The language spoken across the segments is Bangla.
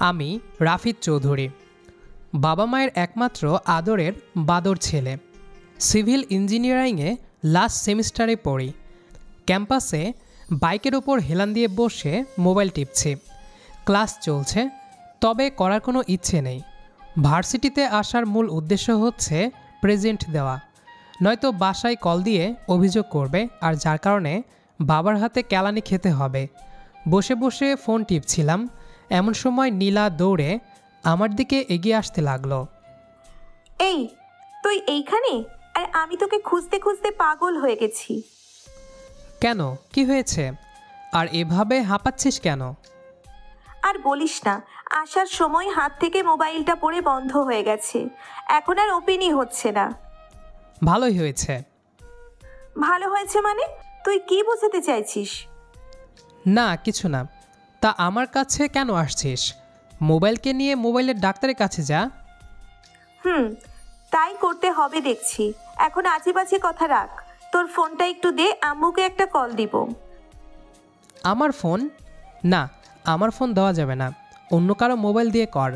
আমি রাফিদ চৌধুরী, বাবা মায়ের একমাত্র আদরের বাদর ছেলে। সিভিল ইঞ্জিনিয়ারিংয়ে লাস্ট সেমিস্টারে পড়ি। ক্যাম্পাসে বাইকের ওপর হেলান দিয়ে বসে মোবাইল টিপছি। ক্লাস চলছে, তবে করার কোনো ইচ্ছে নেই। ভার্সিটিতে আসার মূল উদ্দেশ্য হচ্ছে প্রেজেন্ট দেওয়া, নয়তো বাসায় কল দিয়ে অভিযোগ করবে, আর যার কারণে বাবার হাতে কেলানি খেতে হবে। বসে বসে ফোন টিপছিলাম, এমন সময় নীলা দৌড়ে আমার দিকে এগিয়ে আসতে লাগলো। এই, তুই এইখানে? আর আমি তোকে খুঁজতে খুঁজতে পাগল হয়ে গেছি। কেন, কি হয়েছে? আর এভাবে হাঁপাচ্ছিস কেন? আর বলিস না, আসার সময় হাত থেকে মোবাইলটা পড়ে বন্ধ হয়ে গেছে। এখন আর ওপেনই হচ্ছে না। ভালোই হয়েছে। ভালো হয়েছে মানে? তুই কি বোঝাতে চাইছিস? না, কিছু না। তা আমার কাছে কেন আসছিস? মোবাইলকে নিয়ে মোবাইলের ডাক্তারের কাছে যা। তাই করতে হবে দেখছি। এখন আজেবাজে কথা রাখ, তোর ফোনটা একটু দে, আম্মুকে একটা কল দিব। আমার ফোন? না, আমার ফোন দেওয়া যাবে না, অন্য কারো মোবাইল দিয়ে কর।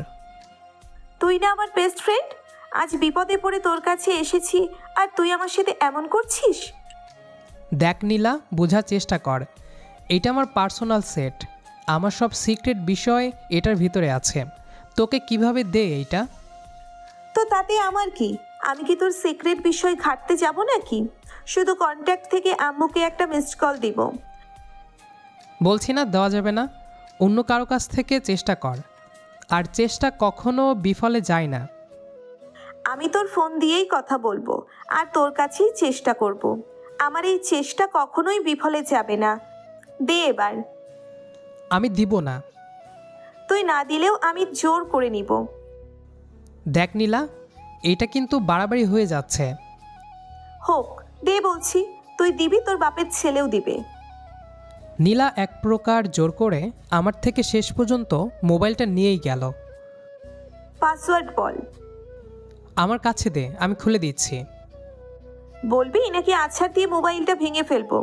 তুই না আমার বেস্ট ফ্রেন্ড? আজ বিপদে পড়ে তোর কাছে এসেছি, আর তুই আমার সাথে এমন করছিস? দেখ নীলা, বোঝার চেষ্টা কর। এটা আমার পার্সোনাল সেট, আমার সব সিক্রেট বিষয় এটার ভিতরে আছে। তোকে কিভাবে দে এইটা? তো তাতে আমার কি? আমি কি তোর সিক্রেট বিষয় ঘাটতে যাব নাকি? শুধু কন্ট্যাক্ট থেকে আম্মুকে একটা মিসড কল দিব। বলছি না দেওয়া যাবে না, অন্য কারো কাছ থেকে চেষ্টা কর। আর চেষ্টা কখনো বিফলে যায় না। আমি তোর ফোন দিয়েই কথা বলবো, আর তোর কাছেই চেষ্টা করব। আমার এই চেষ্টা কখনোই বিফলে যাবে না। দে এবার। আমি দিব না। তুই না দিলেও আমি জোর করে নিব। দেখ নীলা, এটা কিন্তু বাড়াবাড়ি হয়ে যাচ্ছে। হোক, দে বলছি। তুই দিবি, তোর বাপের ছেলেও দিবে। নীলা এক প্রকার জোর করে আমার থেকে শেষ পর্যন্ত মোবাইলটা নিয়েই গেল। পাসওয়ার্ড বল। আমার কাছে দে, আমি খুলে দিচ্ছি। বলবি নাকি আছাড় দিয়ে মোবাইলটা ভেঙে ফেলবো?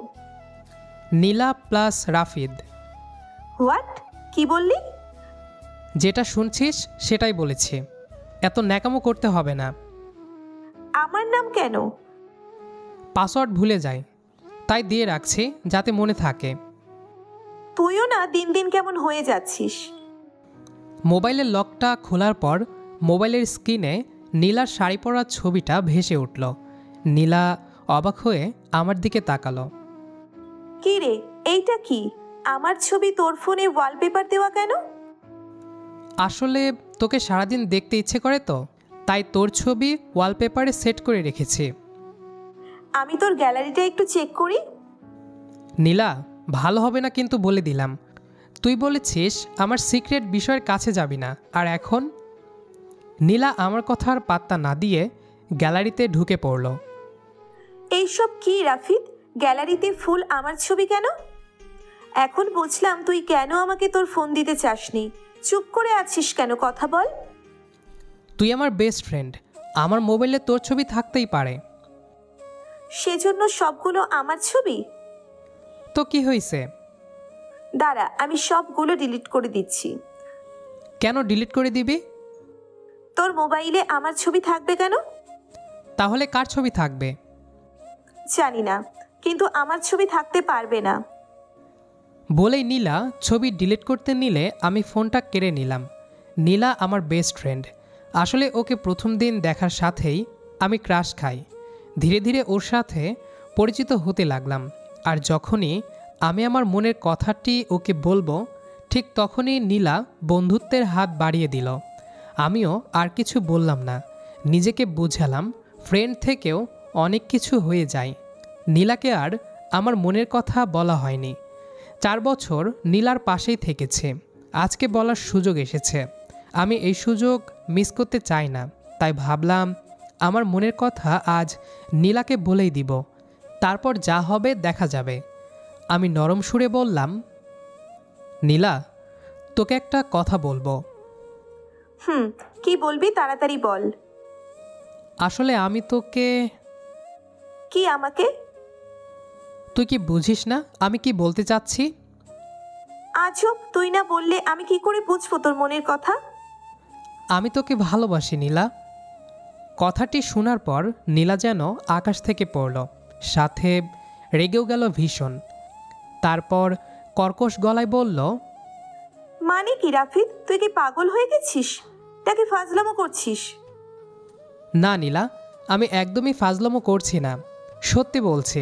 নীলা প্লাস রাফিদ। হোয়াট? কি বললি? যেটা শুনছিস সেটাই বলেছি, এত ন্যাকামো করতে হবে না। আমার নাম কেন? পাসওয়ার্ড ভুলে যাই, তাই দিয়ে রাখছি যাতে মনে থাকে। তুইও না দিন দিন কেমন হয়ে যাচ্ছিস। মোবাইলের লকটা খোলার পর মোবাইলের স্ক্রিনে নীলার শাড়ি পরা ছবিটা ভেসে উঠল। নীলা অবাক হয়ে আমার দিকে তাকালো। কি রে, এইটা কি? আমার ছবি তোর ফোনে ওয়ালপেপার দেওয়া কেন? আসলে তোকে সারাদিন দেখতে ইচ্ছে করে তো, তাই তোর ছবি ওয়ালপেপারে সেট করে রেখেছি। আমি তোর গ্যালারিটা একটু চেক করি। নীলা, ভালো হবে না কিন্তু বলে দিলাম। তুই বলেছিস আমার সিক্রেট বিষয়ের কাছে যাবি না, আর এখন? নীলা আমার কথার পাত্তা না দিয়ে গ্যালারিতে ঢুকে পড়ল। এইসব কি রাফিদ? গ্যালারিতে ফুল আমার ছবি কেন? এখন বুঝলাম তুই কেন আমাকে তোর ফোন দিতে চাসনি। চুপ করে আছিস কেন? কথা বল। তুই আমার বেস্ট ফ্রেন্ড, আমার মোবাইলে তোর ছবি থাকতেই পারে। সেজন্য সবগুলো আমার ছবি? তো কি হয়েছে? দাঁড়া, আমি সবগুলো ডিলিট করে দিচ্ছি। কেন ডিলিট করে দিবি? তোর মোবাইলে আমার ছবি থাকবে কেন? তাহলে কার ছবি থাকবে? জানি না, কিন্তু আমার ছবি থাকতে পারবে না। বলেই নীলা ছবি ডিলিট করতে নিলে আমি ফোনটা কেড়ে নিলাম। নীলা আমার বেস্ট ফ্রেন্ড, আসলে ওকে প্রথম দিন দেখার সাথেই আমি ক্রাশ খাই। ধীরে ধীরে ওর সাথে পরিচিত হতে লাগলাম। আর যখনই আমি আমার মনের কথাটি ওকে বলবো, ঠিক তখনই নীলা বন্ধুত্বের হাত বাড়িয়ে দিল। আমিও আর কিছু বললাম না, নিজেকে বুঝালাম ফ্রেন্ড থেকেও অনেক কিছু হয়ে যায়। নীলাকে আর আমার মনের কথা বলা হয়নি। 4 বছর নীলার পাশেই থেকেছে, আজকে বলার সুযোগ এসেছে। আমি এই সুযোগ মিস করতে চাই না, তাই ভাবলাম আমার মনের কথা আজ নীলাকে বলেই দিব, তারপর যা হবে দেখা যাবে। আমি নরম সুরে বললাম, নীলা, তোকে একটা কথা বলবো। কি বলবি? তাড়াতাড়ি বল। আসলে আমি তোকে... কি আমাকে? তুই কি বুঝিস না আমি কি বলতে চাচ্ছি? আজব, তুই না বললে আমি কি করে বুঝবো তোর মনের কথা? আমি তোকে ভালোবাসি নীলা। কথাটি শোনার পর নীলা যেন আকাশ থেকে পড়ল, সাথে রেগেও গেল ভীষণ। তারপর কর্কশ গলায় বলল, মানে কি রাফিদ, তুই কি পাগল হয়ে গেছিস? তাকে ফাজলামো করছিস? না নীলা, আমি একদমই ফাজলামো করছি না, সত্যি বলছি।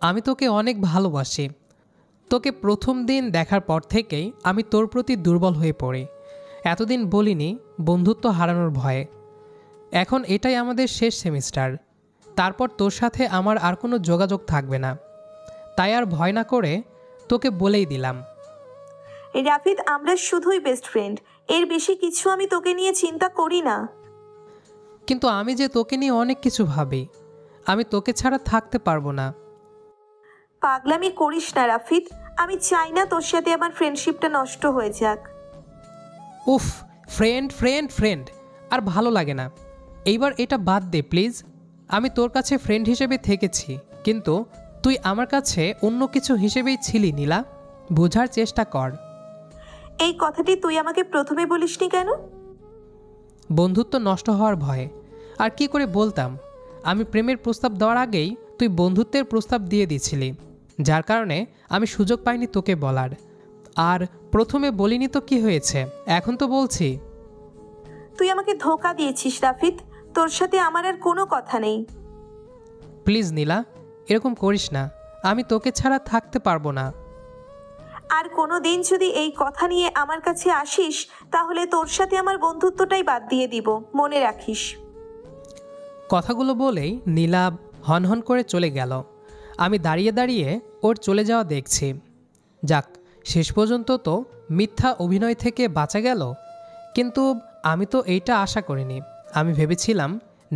আমি তোকে অনেক ভালোবাসি। তোকে প্রথম দিন দেখার পর থেকেই আমি তোর প্রতি দুর্বল হয়ে পড়ি। এতদিন বলিনি বন্ধুত্ব হারানোর ভয়ে। এখন এটাই আমাদের শেষ সেমিস্টার, তারপর তোর সাথে আমার আর কোনো যোগাযোগ থাকবে না। তাই আর ভয় না করে তোকে বলেই দিলাম। রাফিদ, আমরা শুধুই বেস্ট ফ্রেন্ড, এর বেশি কিছু আমি তোকে নিয়ে চিন্তা করি না। কিন্তু আমি যে তোকে নিয়ে অনেক কিছু ভাবি, আমি তোকে ছাড়া থাকতে পারবো না। পাগলামি করিস না রাফিদ, আমি চাই না তোর সাথে আমার ফ্রেন্ডশিপটা নষ্ট হয়ে যাক। উফ, ফ্রেন্ড ফ্রেন্ড ফ্রেন্ড আর ভালো লাগে না। এইবার এটা বাদ দে প্লিজ। আমি তোর কাছে ফ্রেন্ড হিসেবে থেকেছি, কিন্তু তুই আমার কাছে অন্য কিছু হিসেবেই ছিলি নীলা। বোঝার চেষ্টা কর। এই কথাটি তুই আমাকে প্রথমে বলিসনি কেন? বন্ধুত্ব নষ্ট হওয়ার ভয়ে। আর কি করে বলতাম? আমি প্রেমের প্রস্তাব দেওয়ার আগেই তুই বন্ধুত্বের প্রস্তাব দিয়ে দিয়েছিলি, যার কারণে আমি সুযোগ পাইনি তোকে বলার। আর প্রথমে বলিনি তো কি হয়েছে, এখন তো বলছি। তুই আমাকে ধোঁকা দিয়েছিস রাফিদ, তোর সাথে আমার আর কোনো কথা নেই। প্লিজ নীলা, এরকম করিস না। আমি তোকে ছাড়া থাকতে পারবো না। আর কোনো দিন যদি এই কথা নিয়ে আমার কাছে আসিস, তাহলে তোর সাথে আমার বন্ধুত্বটাই বাদ দিয়ে দিব, মনে রাখিস। কথাগুলো বলেই নীলা হনহন করে চলে গেল। আমি দাঁড়িয়ে দাঁড়িয়ে ওর চলে যাওয়া দেখছি। যাক, শেষ পর্যন্ত তো মিথ্যা অভিনয় থেকে বাঁচা গেল। কিন্তু আমি তো এইটা আশা করিনি। আমি ভেবেছিলাম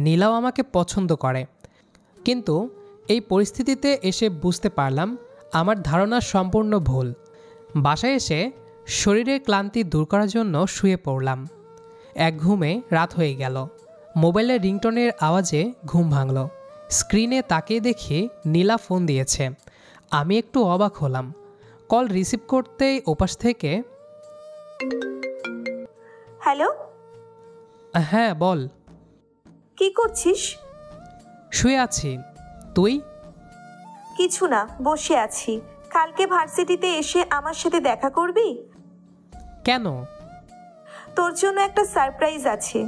নীলাও আমাকে পছন্দ করে, কিন্তু এই পরিস্থিতিতে এসে বুঝতে পারলাম আমার ধারণা সম্পূর্ণ ভুল। বাসায় এসে শরীরের ক্লান্তি দূর করার জন্য শুয়ে পড়লাম। এক ঘুমে রাত হয়ে গেল। মোবাইলের রিংটোনের আওয়াজে ঘুম ভাঙল। স্ক্রিনে তাকিয়ে দেখি নীলা ফোন দিয়েছে। আমি একটু অবাক হলাম। কল রিসিভ করতেই ওপাশ থেকে, হ্যালো। হ্যাঁ বল। কি করছিস? শুয়ে আছি। তুই? কিছু না, বসে আছি। কালকে ভার্সিটিতে এসে আমার সাথে দেখা করবি? কেন? তোর জন্য একটা সারপ্রাইজ আছে।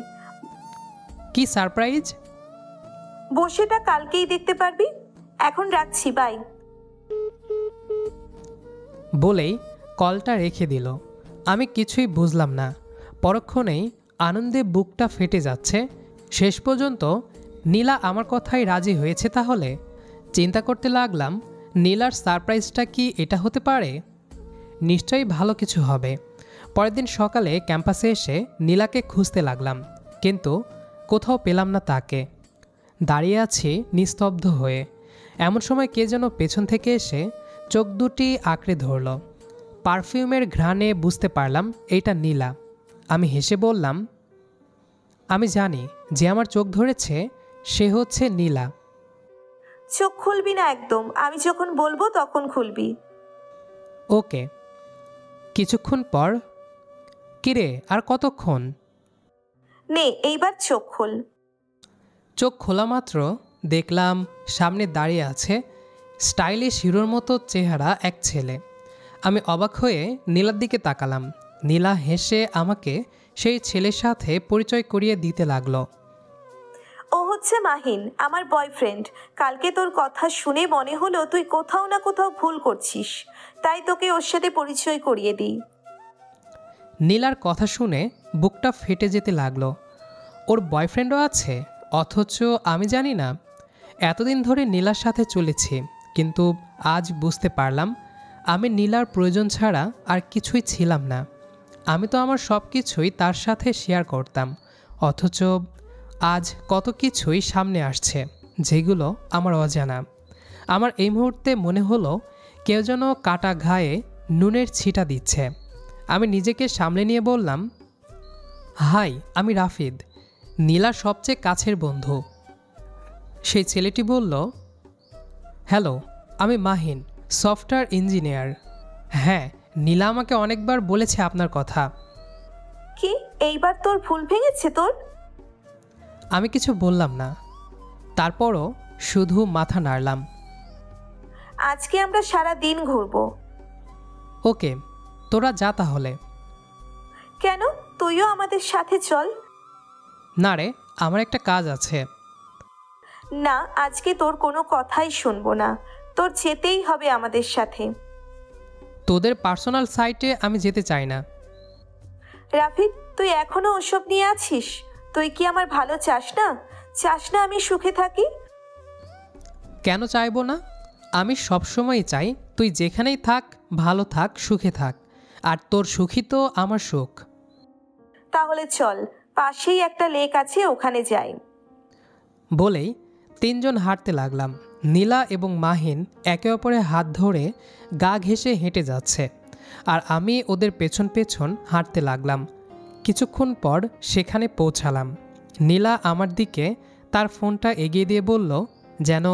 কি সারপ্রাইজ? বসেটা কালকেই দেখতে পারবি। এখন রাখছি, বাই। বলেই কলটা রেখে দিল। আমি কিছুই বুঝলাম না। পরক্ষণেই আনন্দে বুকটা ফেটে যাচ্ছে। শেষ পর্যন্ত নীলা আমার কথাই রাজি হয়েছে। তাহলে চিন্তা করতে লাগলাম, নীলার সারপ্রাইজটা কি এটা হতে পারে? নিশ্চয়ই ভালো কিছু হবে। পরের দিন সকালে ক্যাম্পাসে এসে নীলাকে খুঁজতে লাগলাম, কিন্তু কোথাও পেলাম না তাকে। দাঁড়িয়ে আছি নিস্তব্ধ হয়ে। এমন সময় কে যেন পেছন থেকে এসে চোখ দুটি আঁকড়ে ধরল। পারফিউমের ঘ্রাণে বুঝতে পারলাম এইটা নীলা। আমি হেসে বললাম, আমি জানি যে আমার চোখ ধরেছে সে হচ্ছে নীলা। চোখ খুলবি না একদম, আমি যখন বলবো তখন খুলবি। ওকে। কিছুক্ষণ পর, কিরে আর কতক্ষণ? নে, এইবার চোখ খোল। চোখ খোলা মাত্র দেখলাম সামনে দাঁড়িয়ে আছে স্টাইলিশ হিরোর মতো চেহারা এক ছেলে। আমি অবাক হয়ে নীলার দিকে তাকালাম। নীলা হেসে আমাকে সেই ছেলের সাথে পরিচয় করিয়ে দিতে লাগলো। ও হচ্ছে মাহিন, আমার বয়ফ্রেন্ড। কালকে তোর কথা শুনে মনে হলো তুই কোথাও না কোথাও ভুল করছিস, তাই তোকে ওর সাথে পরিচয় করিয়ে দিই। নীলার কথা শুনে বুকটা ফেটে যেতে লাগলো। ওর বয়ফ্রেন্ডও আছে, অথচ আমি জানি না। এতদিন ধরে নীলার সাথে চলেছি, কিন্তু আজ বুঝতে পারলাম আমি নীলার প্রয়োজন ছাড়া আর কিছুই ছিলাম না। আমি তো আমার সব কিছুই তার সাথে শেয়ার করতাম, অথচ আজ কত কিছুই সামনে আসছে যেগুলো আমার অজানা। আমার এই মুহূর্তে মনে হলো কেউ যেন কাটা ঘায়ে নুনের ছিটা দিচ্ছে। আমি নিজেকে সামলে নিয়ে বললাম, হাই, আমি রাফিদ, নীলার সবচেয়ে কাছের বন্ধু। সেই ছেলেটি বলল, হ্যালো, আমি মাহিন, সফটওয়্যার ইঞ্জিনিয়ার। হ্যাঁ, নীলা আমাকে অনেকবার বলেছে আপনার কথা। কি এইবার তোর ভুল ভেঙেছে তোর? আমি কিছু বললাম না, তারপরও শুধু মাথা নাড়লাম। আজকে আমরা সারা দিন ঘুরবো। ওকে, তোরা যা তাহলে। কেন, তুইও আমাদের সাথে চল। না রে, আমার একটা কাজ আছে। না, আজকে তোর কোনো কথাই শুনবো না, তোর যেতেই হবে আমাদের সাথে। তোদের পার্সোনাল সাইটে আমি যেতে চাই না। রাফিদ, তুই এখনো ওসব নিয়ে আছিস? তুই কি আমার ভালো চাস না? চাস না আমি সুখে থাকি? কেন চাইবো না? আমি সবসময়ই চাই তুই যেখানেই থাক, ভালো থাক, সুখে থাক। আর তোর সুখই তো আমার সুখ। তাহলে চল, পাশেই একটা লেক আছে, ওখানে যাই। বলেই তিনজন হাঁটতে লাগলাম। নীলা এবং মাহিন একে অপরের হাত ধরে গা ঘেঁষে হেঁটে যাচ্ছে, আর আমি ওদের পেছন পেছন হাঁটতে লাগলাম। কিছুক্ষণ পর সেখানে পৌঁছালাম। নীলা আমার দিকে তার ফোনটা এগিয়ে দিয়ে বলল যেন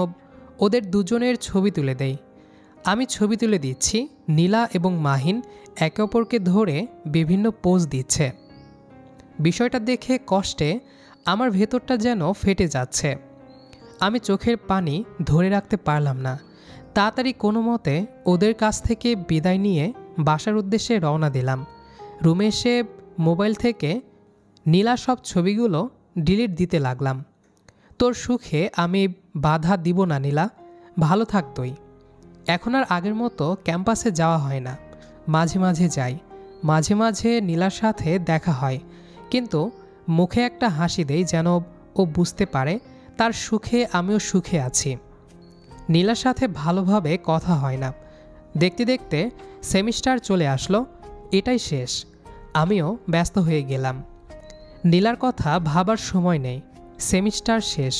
ওদের দুজনের ছবি তুলে দেই। আমি ছবি তুলে দিচ্ছি। নীলা এবং মাহিন একে অপরকে ধরে বিভিন্ন পোজ দিচ্ছে। বিষয়টা দেখে কষ্টে আমার ভেতরটা যেন ফেটে যাচ্ছে। আমি চোখের পানি ধরে রাখতে পারলাম না। তাড়াতাড়ি কোনো মতে ওদের কাছ থেকে বিদায় নিয়ে বাসার উদ্দেশ্যে রওনা দিলাম। রুমে এসে মোবাইল থেকে নীলা সব ছবিগুলো ডিলিট দিতে লাগলাম। তোর সুখে আমি বাধা দিব না নীলা, ভালো থাক তুই। এখন আর আগের মতো ক্যাম্পাসে যাওয়া হয় না। মাঝে মাঝে যাই, মাঝে মাঝে নীলার সাথে দেখা হয়, কিন্তু মুখে একটা হাসি দেই যেন ও বুঝতে পারে তার সুখে আমিও সুখে আছি। নীলার সাথে ভালোভাবে কথা হয় না। দেখতে দেখতে সেমিস্টার চলে আসলো, এটাই শেষ। আমিও ব্যস্ত হয়ে গেলাম। নীলার কথা ভাবার সময় নেই। সেমিস্টার শেষ,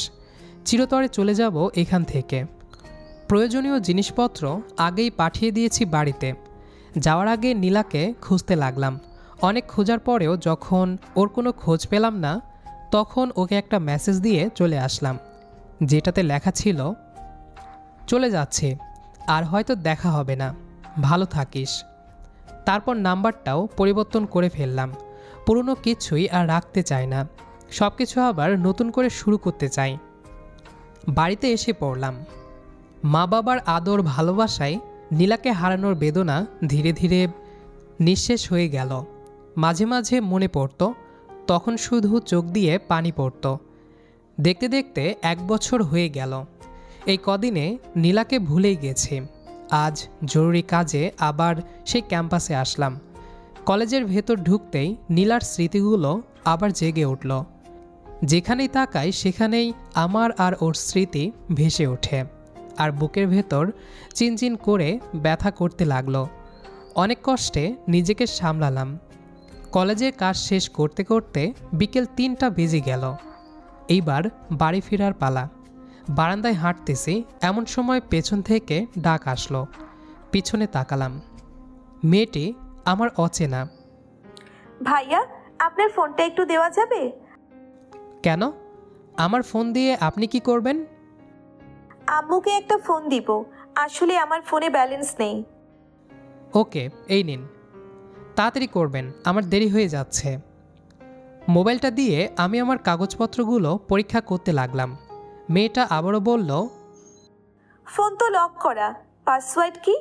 চিরতরে চলে যাব এখান থেকে। প্রয়োজনীয় জিনিসপত্র আগেই পাঠিয়ে দিয়েছি বাড়িতে। যাওয়ার আগে নীলাকে খুঁজতে লাগলাম। অনেক খোঁজার পরেও যখন ওর কোনো খোঁজ পেলাম না, তখন ওকে একটা মেসেজ দিয়ে চলে আসলাম, যেটাতে লেখা ছিল, চলে যাচ্ছি, আর হয়তো দেখা হবে না, ভালো থাকিস। তারপর নাম্বারটাও পরিবর্তন করে ফেললাম। পুরনো কিছুই আর রাখতে চাই না, সব কিছু আবার নতুন করে শুরু করতে চাই। বাড়িতে এসে পড়লাম। মা বাবার আদর ভালোবাসায় নীলাকে হারানোর বেদনা ধীরে ধীরে নিঃশেষ হয়ে গেল। মাঝে মাঝে মনে পড়ত, তখন শুধু চোখ দিয়ে পানি পড়ত। দেখতে দেখতে 1 বছর হয়ে গেল। এই কদিনে নীলাকে ভুলেই গেছি। আজ জরুরি কাজে আবার সেই ক্যাম্পাসে আসলাম। কলেজের ভেতর ঢুকতেই নীলার স্মৃতিগুলো আবার জেগে উঠল। যেখানেই তাকাই সেখানেই আমার আর ওর স্মৃতি ভেসে ওঠে, আর বুকের ভেতর চিনচিন করে ব্যথা করতে লাগলো। অনেক কষ্টে নিজেকে সামলালাম। কলেজের কাজ শেষ করতে করতে বিকেল 3টা বেজে গেল। এইবার বাড়ি ফেরার পালা। বারান্দায় হাঁটতেছি, এমন সময় পেছন থেকে ডাক আসলো। পিছনে তাকালাম। মেয়েটি আমার অচেনা। ভাইয়া, আপনার ফোনটা একটু দেওয়া যাবে? কেন? আমার ফোন দিয়ে আপনি কি করবেন? আম্মুকে একটা ফোন দিব, আসলে আমার ফোনে ব্যালেন্স নেই। ওকে, এই নিন। তাড়াতাড়ি করবেন, আমার দেরি হয়ে যাচ্ছে। মোবাইলটা দিয়ে আমি আমার কাগজপত্রগুলো পরীক্ষা করতে লাগলাম। মেয়েটা আবারও বলল, ফোন তো লক করা, পাসওয়ার্ড কি?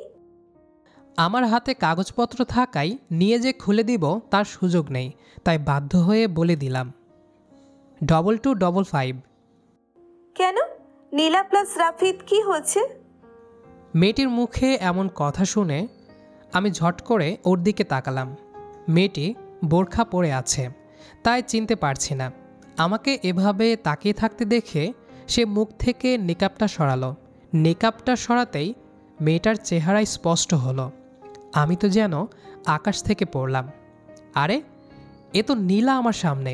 আমার হাতে কাগজপত্র থাকায় নিয়ে যে খুলে দিব তার সুযোগ নেই, তাই বাধ্য হয়ে বলে দিলাম, 2255। কেন? নীলা প্লাস রাফিদ কি হয়েছে? মেয়েটির মুখে এমন কথা শুনে আমি ঝট করে ওর দিকে তাকালাম। মেয়েটি বোরখা পরে আছে, তাই চিনতে পারছি না। আমাকে এভাবে তাকিয়ে থাকতে দেখে সে মুখ থেকে নিকাবটা সরালো। নিকাবটা সরাতেই মেয়েটার চেহারায় স্পষ্ট হলো। আমি তো যেন আকাশ থেকে পড়লাম। আরে, এ তো নীলা আমার সামনে।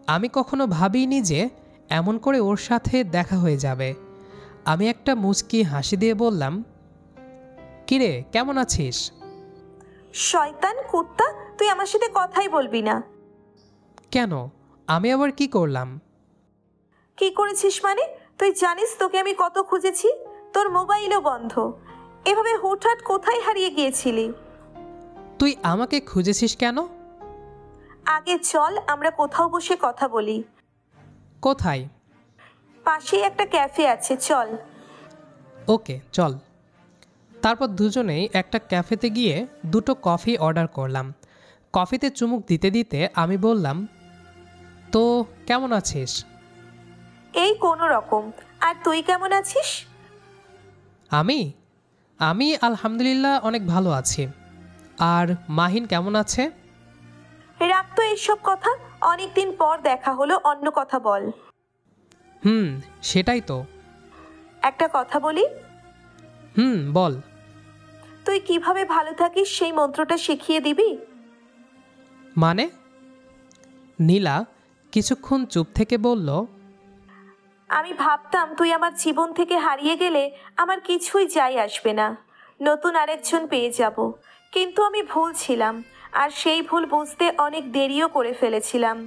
আমি কখনো ভাবিনি যে এমন করে ওর সাথে দেখা হয়ে যাবে। আমি একটা মুচকি হাসি দিয়ে বললাম, কিরে, কেমন আছিস? শয়তান কুত্তা, তুই আমার সাথে কথাই বলবি না। কেন? আমি আবার কি করলাম? কি করেছিস মানে? তুই জানিস তোকে আমি কত খুঁজেছি, তোর মোবাইলও বন্ধ। এভাবে হুটহাট কোথায় হারিয়ে গিয়েছিলি? তুই আমাকে খুঁজেছিস কেন? আগে চল আমরা কোথাও বসে কথা বলি। কোথায়? পাশেই একটা ক্যাফে আছে, চল। ওকে চল। তারপর দুজনেই একটা ক্যাফেতে গিয়ে দুটো কফি অর্ডার করলাম। কফিতে চুমুক দিতে দিতে আমি বললাম, তো কেমন আছিস? এই কোনো রকম। আর তুই কেমন আছিস? আমি আমি আলহামদুলিল্লাহ অনেক ভালো আছি। আর মাহিন কেমন আছে? রাখ তো এইসব কথা, অনেকদিন পর দেখা হলো, অন্য কথা বল। সেটাই তো। একটা কথা বলি। বল। তুই কিভাবে ভালো থাকিস সেই মন্ত্রটা শিখিয়ে দিবি? মানে? নীলা কিছুক্ষণ চুপ থেকে বলল, আমি ভাবতাম তুই আমার জীবন থেকে হারিয়ে গেলে আমার কিছুই যায় আসবে না, নতুন আরেকজন পেয়ে যাব। কিন্তু আমি ভুল ছিলাম, আর সেই ভুল বুঝতে অনেক দেরিও করে ফেলেছিলাম।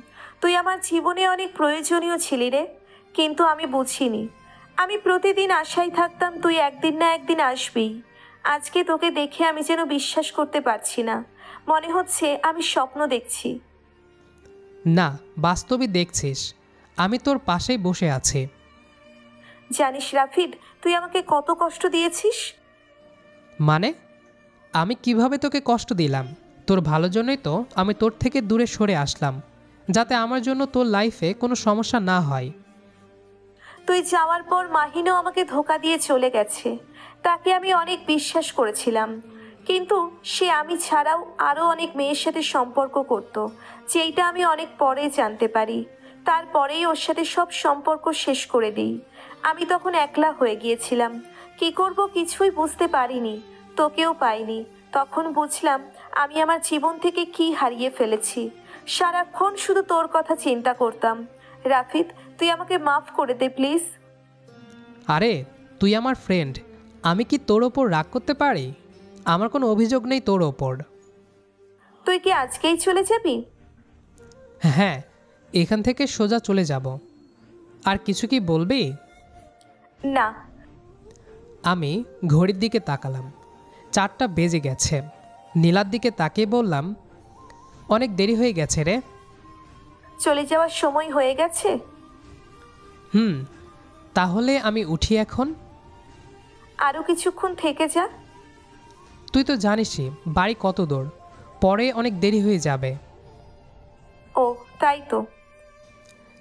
তুই আমার জীবনে অনেক প্রয়োজনীয় ছিলি রে, কিন্তু আমি বুঝিনি। আমি প্রতিদিন আশায় থাকতাম তুই একদিন না একদিন আসবি। আজকে তোকে দেখে আমি যেন বিশ্বাস করতে পারছি না, মনে হচ্ছে আমি স্বপ্ন দেখছি। না, বাস্তবে দেখছিস, আমি তোর পাশেই বসে আছি। জানিস রাফিদ, তুই আমাকে কত কষ্ট দিয়েছিস। মানে? আমি কিভাবে তোকে কষ্ট দিলাম? তোর ভালো জন্যই তো আমি তোর থেকে দূরে সরে আসলাম, যাতে আমার জন্য তোর লাইফে কোনো সমস্যা না হয়। তুই যাওয়ার পর মাহিনও আমাকে ধোকা দিয়ে চলে গেছে। তাকে আমি অনেক বিশ্বাস করেছিলাম, কিন্তু সে আমি ছাড়াও আরও অনেক মেয়ের সাথে সম্পর্ক করত, যেইটা আমি অনেক পরে জানতে পারি। তারপরেই ওর সাথে সব সম্পর্ক শেষ করে দিই। আমি তখন একলা হয়ে গিয়েছিলাম, কি করব কিছুই বুঝতে পারিনি, তোকেও পাইনি। তখন বুঝলাম আমি আমার জীবন থেকে কি হারিয়ে ফেলেছি। সারাক্ষণ শুধু তোর কথা চিন্তা করতাম। রাফিদ, তুই আমাকে মাফ করে দে প্লিজ। আরে তুই আমার ফ্রেন্ড, আমি কি তোর ওপর রাগ করতে পারি? আমার কোনো অভিযোগ নেই তোর ওপর। তুই কি আজকেই চলে যাবি? হ্যাঁ, এখান থেকে সোজা চলে যাব। আর কিছু কি বলবি? না। আমি ঘড়ির দিকে তাকালাম, 4টা বেজে গেছে। নীলার দিকে তাকিয়ে বললাম, অনেক দেরি হয়ে গেছে রে। চলে যাওয়ার সময় হয়ে গেছে? তাহলে আমি উঠি এখন? আরও কিছুক্ষণ থেকে যা। তুই তো জানিসই বাড়ি কত দূর, পরে অনেক দেরি হয়ে যাবে। ও তাই তো।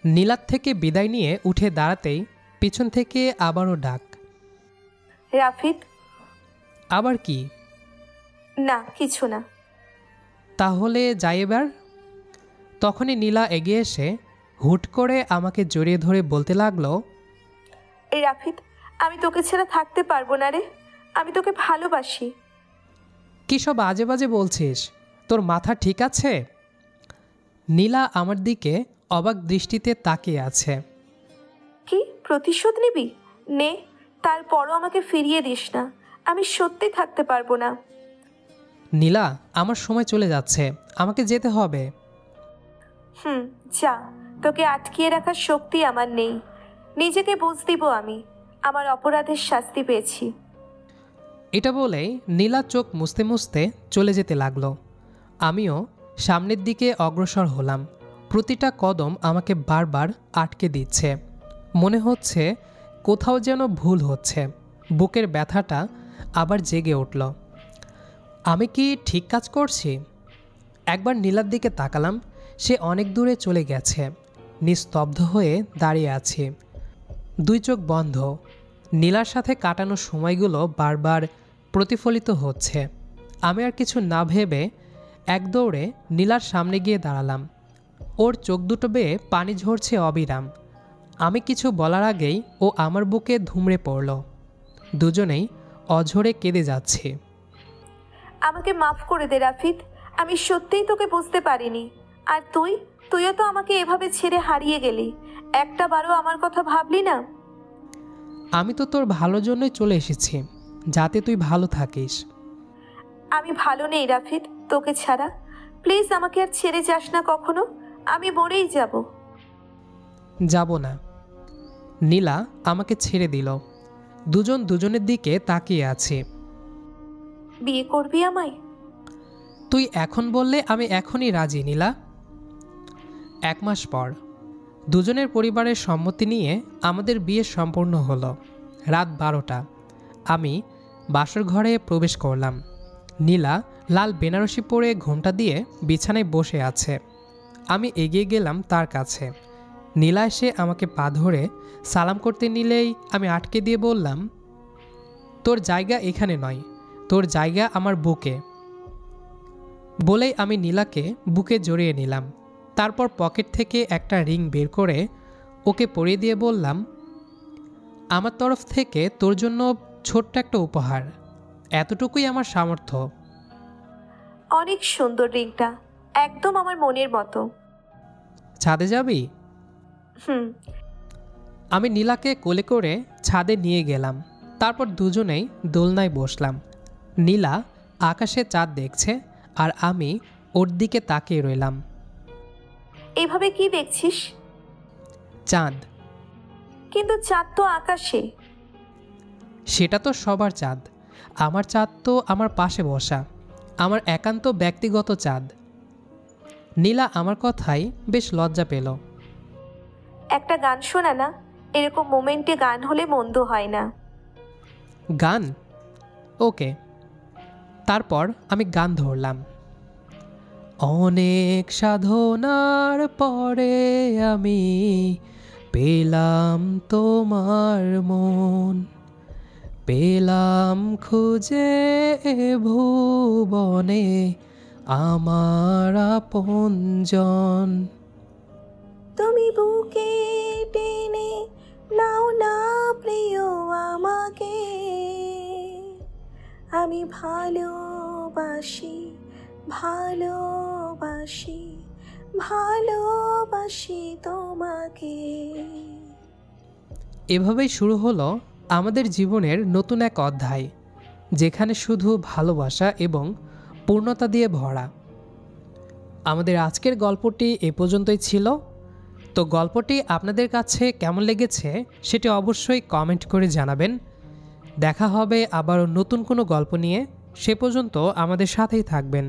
নীলার থেকে বিদায় নিয়ে উঠে দাঁড়াতেই পিছন থেকে আবারও ডাক, রাফিদ। আবার কি? না, কিছু না। তাহলে যাই এবার। তখনই নীলা এগিয়ে এসে হুট করে আমাকে জড়িয়ে ধরে বলতে লাগলো, এই রাফিদ, আমি তোকে ছাড়া থাকতে পারবো না রে, আমি তোকে ভালোবাসি। কী সব আজে বাজে বলছিস? তোর মাথা ঠিক আছে? নীলা আমার দিকে অবাক দৃষ্টিতে তাকিয়ে আছে। কি প্রতিশোধ নিবি? নে, তারপরও আমাকে ফিরিয়ে দিস না, আমি সত্যি থাকতে পারবো না। নীলা, আমার সময় চলে যাচ্ছে, আমাকে যেতে হবে। যা, তোকে আটকিয়ে রাখার শক্তি আমার নেই। নিজেকে বুঝ দিব আমি, আমার অপরাধের শাস্তি পেয়েছি। এটা বলেই নীলা চোখ মুছতে মুছতে চলে যেতে লাগলো। আমিও সামনের দিকে অগ্রসর হলাম। প্রতিটা কদম আমাকে বারবার আটকে দিচ্ছে। মনে হচ্ছে কোথাও যেন ভুল হচ্ছে। বুকের ব্যথাটা আবার জেগে উঠল। আমি কি ঠিক কাজ করছি? একবার নীলার দিকে তাকালাম, সে অনেক দূরে চলে গেছে। নিস্তব্ধ হয়ে দাঁড়িয়ে আছি, 2 চোখ বন্ধ। নীলার সাথে কাটানো সময়গুলো বারবার প্রতিফলিত হচ্ছে। আমি আর কিছু না ভেবে এক দৌড়ে নীলার সামনে গিয়ে দাঁড়ালাম। ওর চোখ দুটো বেয়ে পানি ঝরছে অবিরাম। আমি কিছু বলার আগেই ও আমার বুকে ধুমড়ে পড়ল। দুজনেই অঝরে কেঁদে যাচ্ছি। আমাকে মাফ করে দে রাফিদ, আমি সত্যিই তোকে বুঝতে পারিনি। আর তুইও তো আমাকে এভাবে ছেড়ে হারিয়ে গেলি, একটা বারও আমার কথা ভাবলি না। আমি তো তোর ভালোর জন্যই চলে এসেছি, যাতে তুই ভালো থাকিস। আমি ভালো নেই রাফিদ তোকে ছাড়া, প্লিজ আমাকে আর ছেড়ে যাস না কখনো, আমি মরেই যাব। যাব না। নীলা আমাকে ছেড়ে দিল। দুজন দুজনের দিকে তাকিয়ে আছি। বিয়ে করবি আমায়? তুই এখন বললে আমি এখনই রাজি নীলা। 1 মাস পর দুজনের পরিবারের সম্মতি নিয়ে আমাদের বিয়ে সম্পূর্ণ হলো। রাত 12টা আমি বাসর ঘরে প্রবেশ করলাম। নীলা লাল বেনারসি পরে ঘোমটা দিয়ে বিছানায় বসে আছে। আমি এগিয়ে গেলাম তার কাছে। নীলা এসে আমাকে পা ধরে সালাম করতে নিলেই আমি আটকে দিয়ে বললাম, তোর জায়গা এখানে নয়, তোর জায়গা আমার বুকে। বলেই আমি নীলাকে বুকে জড়িয়ে নিলাম। তারপর পকেট থেকে একটা রিং বের করে ওকে পরিয়ে দিয়ে বললাম, আমার তরফ থেকে তোর জন্য ছোট্ট একটা উপহার, এতটুকুই আমার সামর্থ্য। অনেক সুন্দর রিংটা, একদম আমার মনের মতো। ছাদে যাবি? হুম। আমি নীলাকে কোলে করে ছাদে নিয়ে গেলাম। তারপর দুজনেই দোলনায় বসলাম। নীলা আকাশে চাঁদ দেখছে আর আমি ওর দিকে তাকিয়ে রইলাম। এভাবে কি দেখছিস? চাঁদ। কিন্তু চাঁদ তো আকাশে। সেটা তো সবার চাঁদ, আমার চাঁদ তো আমার পাশে বসা, আমার একান্ত ব্যক্তিগত চাঁদ। নীলা আমার কথাই বেশ লজ্জা পেল। একটা গান শোনা না, এরকম মোমেন্টে গান হলে মন্দ হয় না। গান? ওকে। তারপর আমি গান ধরলাম। অনেক সাধনার পরে আমি পেলাম তোমার মন, পেলাম খুঁজে ভুবনে আমার আপনজন। তুমি বুকে টেনে নাও না প্রিয় আমাকে, আমি ভালোবাসি ভালোবাসি ভালোবাসি তোমাকে। এভাবেই শুরু হলো আমাদের জীবনের নতুন এক অধ্যায়, যেখানে শুধু ভালোবাসা এবং পূর্ণতা দিয়ে ভরা। আমাদের আজকের গল্পটি এ পর্যন্তই ছিল। তো গল্পটি আপনাদের কাছে কেমন লেগেছে সেটি অবশ্যই কমেন্ট করে জানাবেন। দেখা হবে আবারও নতুন কোনো গল্প নিয়ে। সে পর্যন্ত আমাদের সাথেই থাকবেন।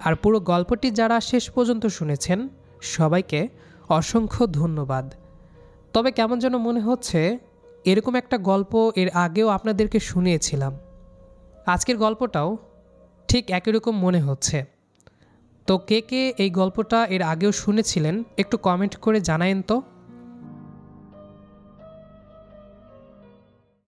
আর পুরো গল্পটি যারা শেষ পর্যন্ত শুনেছেন সবাইকে অসংখ্য ধন্যবাদ। তবে কেমন যেন মনে হচ্ছে এরকম একটা গল্প এর আগেও আপনাদেরকে শুনিয়েছিলাম। আজকের গল্পটাও ঠিক একই রকম মনে হচ্ছে। তো কে কে এই গল্পটা এর আগেও শুনেছিলেন একটু কমেন্ট করে জানায়েন তো।